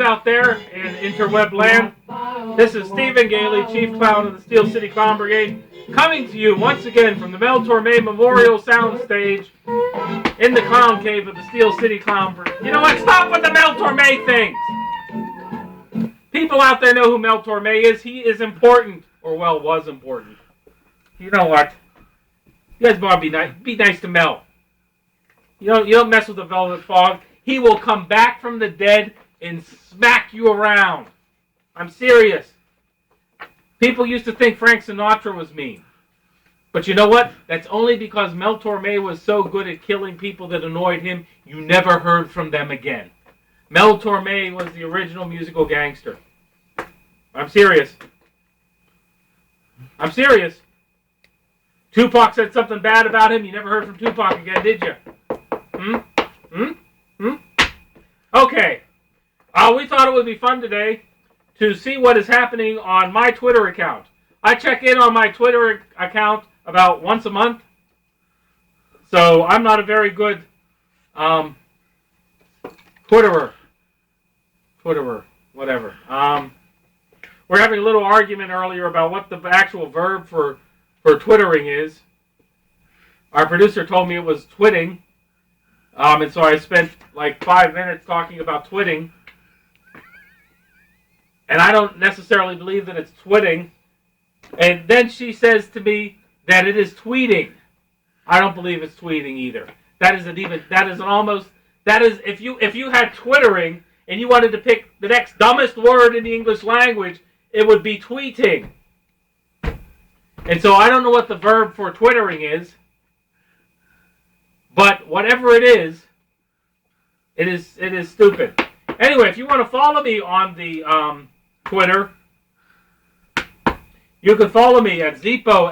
folks out there in interweb land. This is Stephen Gailey, Chief Clown of the Steel City Clown Brigade, coming to you once again from the Mel Torme Memorial Soundstage in the Clown Cave of the Steel City Clown Brigade. You know what? Stop with the Mel Torme things! People out there know who Mel Torme is. He is important, or well, was important. You know what? You guys want to be nice to Mel. You don't mess with the Velvet Fog. He will come back from the dead and smack you around. I'm serious. People used to think Frank Sinatra was mean. But you know what? That's only because Mel Torme was so good at killing people that annoyed him, you never heard from them again. Mel Torme was the original musical gangster. I'm serious. I'm serious. Tupac said something bad about him. You never heard from Tupac again, did you? Okay. We thought it would be fun today to see what is happening on my Twitter account. I check in on my Twitter account about once a month. So I'm not a very good Twitterer, whatever. We're having a little argument earlier about what the actual verb for twittering is. Our producer told me it was twitting. And so I spent like 5 minutes talking about twitting. And I don't necessarily believe that it's twitting. And then she says to me that it is tweeting. I don't believe it's tweeting either. If you had twittering and you wanted to pick the next dumbest word in the English language, it would be tweeting. And so I don't know what the verb for twittering is. But whatever it is stupid. Anyway, if you want to follow me on the Twitter, you can follow me at Zippo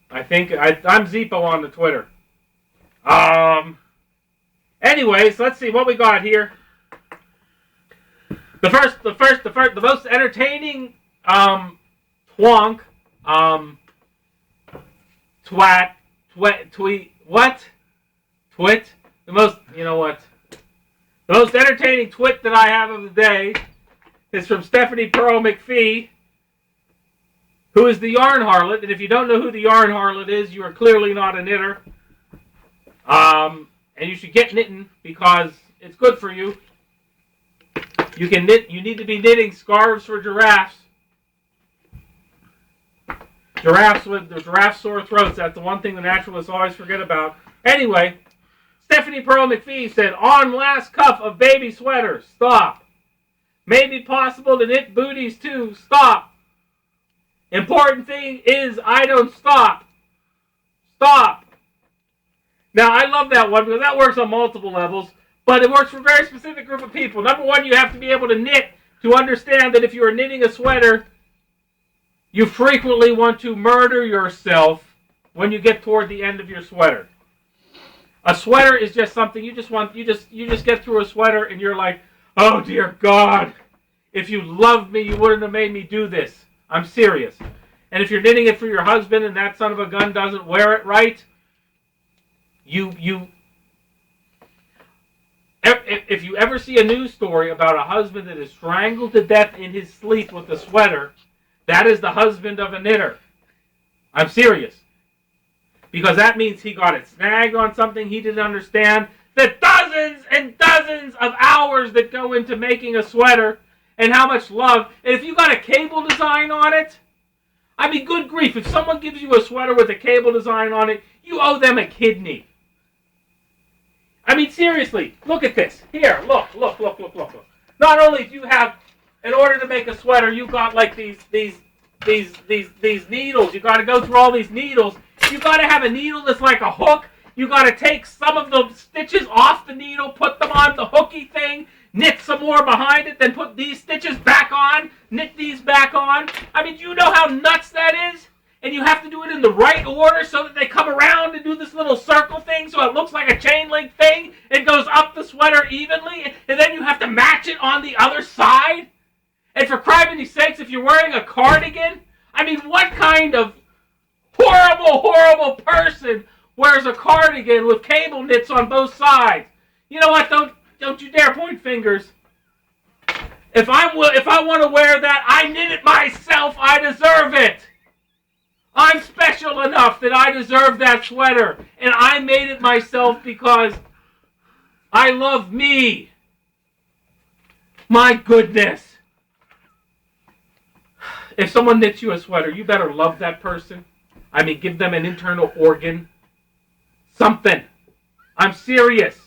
I think I'm Zippo on the Twitter. Anyways, let's see what we got here. The most entertaining twonk the most entertaining twit that I have of the day is from Stephanie Pearl McPhee, who is the Yarn Harlot. And if you don't know who the Yarn Harlot is, you are clearly not a knitter. And you should get knitting because it's good for you. You can knit. You need to be knitting scarves for giraffes. Giraffes sore throats. That's the one thing the naturalists always forget about. Anyway, Stephanie Pearl McPhee said, on last cuff of baby sweaters. Stop. Maybe possible to knit booties too. Stop. Important thing is I don't stop. Stop. Now, I love that one because that works on multiple levels, but it works for a very specific group of people. Number one, you have to be able to knit to understand that if you are knitting a sweater, you frequently want to murder yourself when you get toward the end of your sweater. A sweater is just something you just get through a sweater and you're like, oh dear God, if you loved me, you wouldn't have made me do this. I'm serious. And if you're knitting it for your husband and that son of a gun doesn't wear it right, if you ever see a news story about a husband that is strangled to death in his sleep with a sweater, that is the husband of a knitter. I'm serious. Because that means he got it snagged on something he didn't understand. The dozens and dozens of hours that go into making a sweater and how much love. And if you got a cable design on it, I mean, good grief. If someone gives you a sweater with a cable design on it, you owe them a kidney. I mean, seriously, look at this. Here, look. Not only do you have, in order to make a sweater, you've got like these needles. You got to go through all these needles. You got to have a needle that's like a hook. You got to take some of the stitches off the needle, put them on the hooky thing, knit some more behind it, then put these stitches back on, knit these back on. I mean, you know how nuts that is? And you have to do it in the right order so that they come around and do this little circle thing so it looks like a chain link thing. It goes up the sweater evenly, and then you have to match it on the other side. And for crying sakes, if you're wearing a cardigan, I mean, what kind of horrible person wears a cardigan with cable knits on both sides? You know what? Don't you dare point fingers. If I want to wear that, I knit it myself. I deserve it. I'm special enough that I deserve that sweater. And I made it myself because I love me. My goodness. If someone knits you a sweater, you better love that person. I mean, give them an internal organ. Something. I'm serious.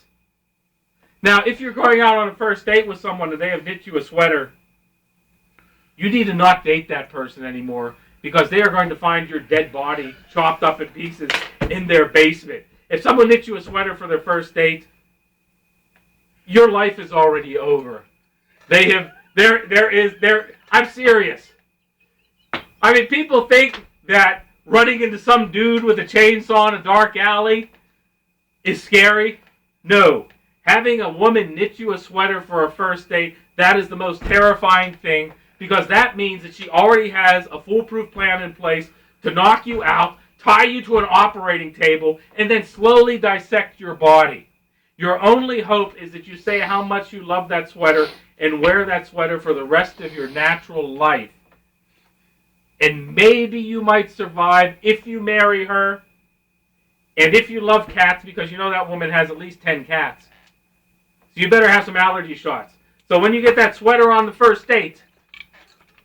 Now, if you're going out on a first date with someone and they have knit you a sweater, you need to not date that person anymore because they are going to find your dead body chopped up in pieces in their basement. If someone knit you a sweater for their first date, your life is already over. I'm serious. I mean, people think that running into some dude with a chainsaw in a dark alley is scary. No. Having a woman knit you a sweater for a first date, that is the most terrifying thing because that means that she already has a foolproof plan in place to knock you out, tie you to an operating table, and then slowly dissect your body. Your only hope is that you say how much you love that sweater and wear that sweater for the rest of your natural life. And maybe you might survive if you marry her and if you love cats because you know that woman has at least 10 cats. So you better have some allergy shots. So when you get that sweater on the first date,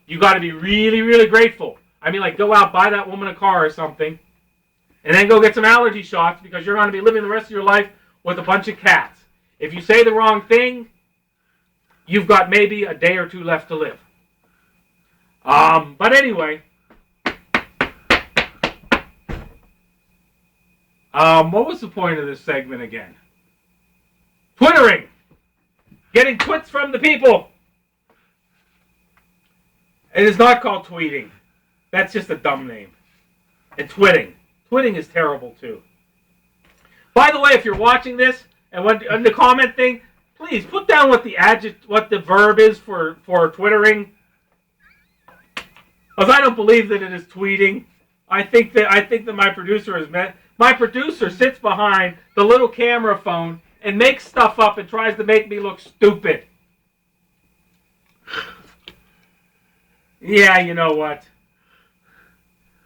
you got to be really, really grateful. I mean, like, go out, buy that woman a car or something, and then go get some allergy shots because you're going to be living the rest of your life with a bunch of cats. If you say the wrong thing, you've got maybe a day or two left to live. But anyway, what was the point of this segment again? Twittering. Getting twits from the people. It is not called tweeting. That's just a dumb name. And twitting. Twitting is terrible too. By the way, if you're watching this and in the comment thing, please put down what the verb is for twittering. Because I don't believe that it is tweeting. I think that my producer has met. My producer sits behind the little camera phone and makes stuff up and tries to make me look stupid. Yeah, you know what?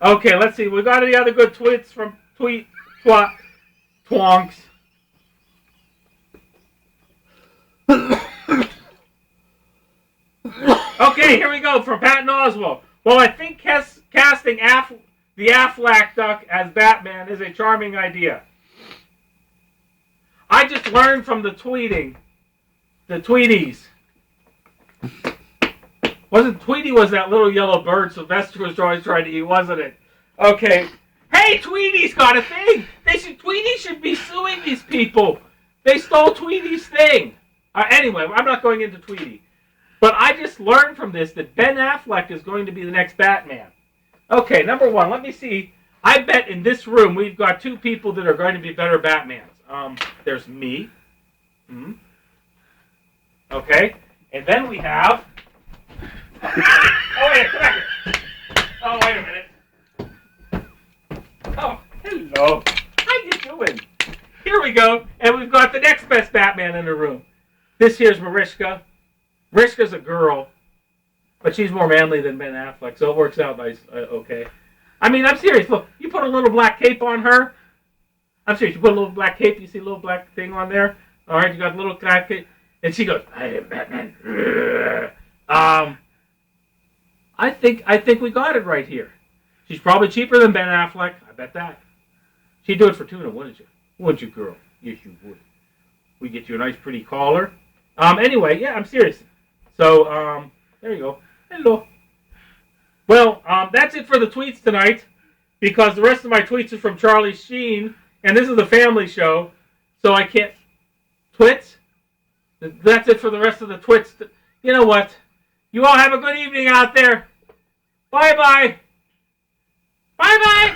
Okay, let's see. We got any other good tweets from twonks? Okay, here we go from Patton Oswalt. Well, I think casting the Aflac duck as Batman is a charming idea. I just learned from the tweeties. Tweety was that little yellow bird Sylvester was always trying to eat, wasn't it? Okay. Hey, Tweety's got a thing. Tweety should be suing these people. They stole Tweety's thing. Anyway, I'm not going into Tweety. But I just learned from this that Ben Affleck is going to be the next Batman. Okay, number one, let me see. I bet in this room we've got two people that are going to be better Batmans. There's me. Okay. And then we have... Oh, wait, come back here. Oh, wait a minute. Oh, hello. How you doing? Here we go. And we've got the next best Batman in the room. This here's Mariska. Mariska's a girl, but she's more manly than Ben Affleck, so it works out nice. Okay. I mean, I'm serious. Look, you put a little black cape on her. I'm serious. You put a little black cape. You see a little black thing on there. All right, you got a little black cape, and she goes, "I am Batman." I think we got it right here. She's probably cheaper than Ben Affleck. I bet that. She'd do it for tuna, wouldn't you? Wouldn't you, girl? Yes, you would. We get you a nice, pretty collar. Anyway, yeah, I'm serious. So, there you go. Hello. Well, that's it for the tweets tonight, because the rest of my tweets are from Charlie Sheen, and this is a family show, so I can't... Twits? That's it for the rest of the twits. You know what? You all have a good evening out there. Bye-bye. Bye-bye.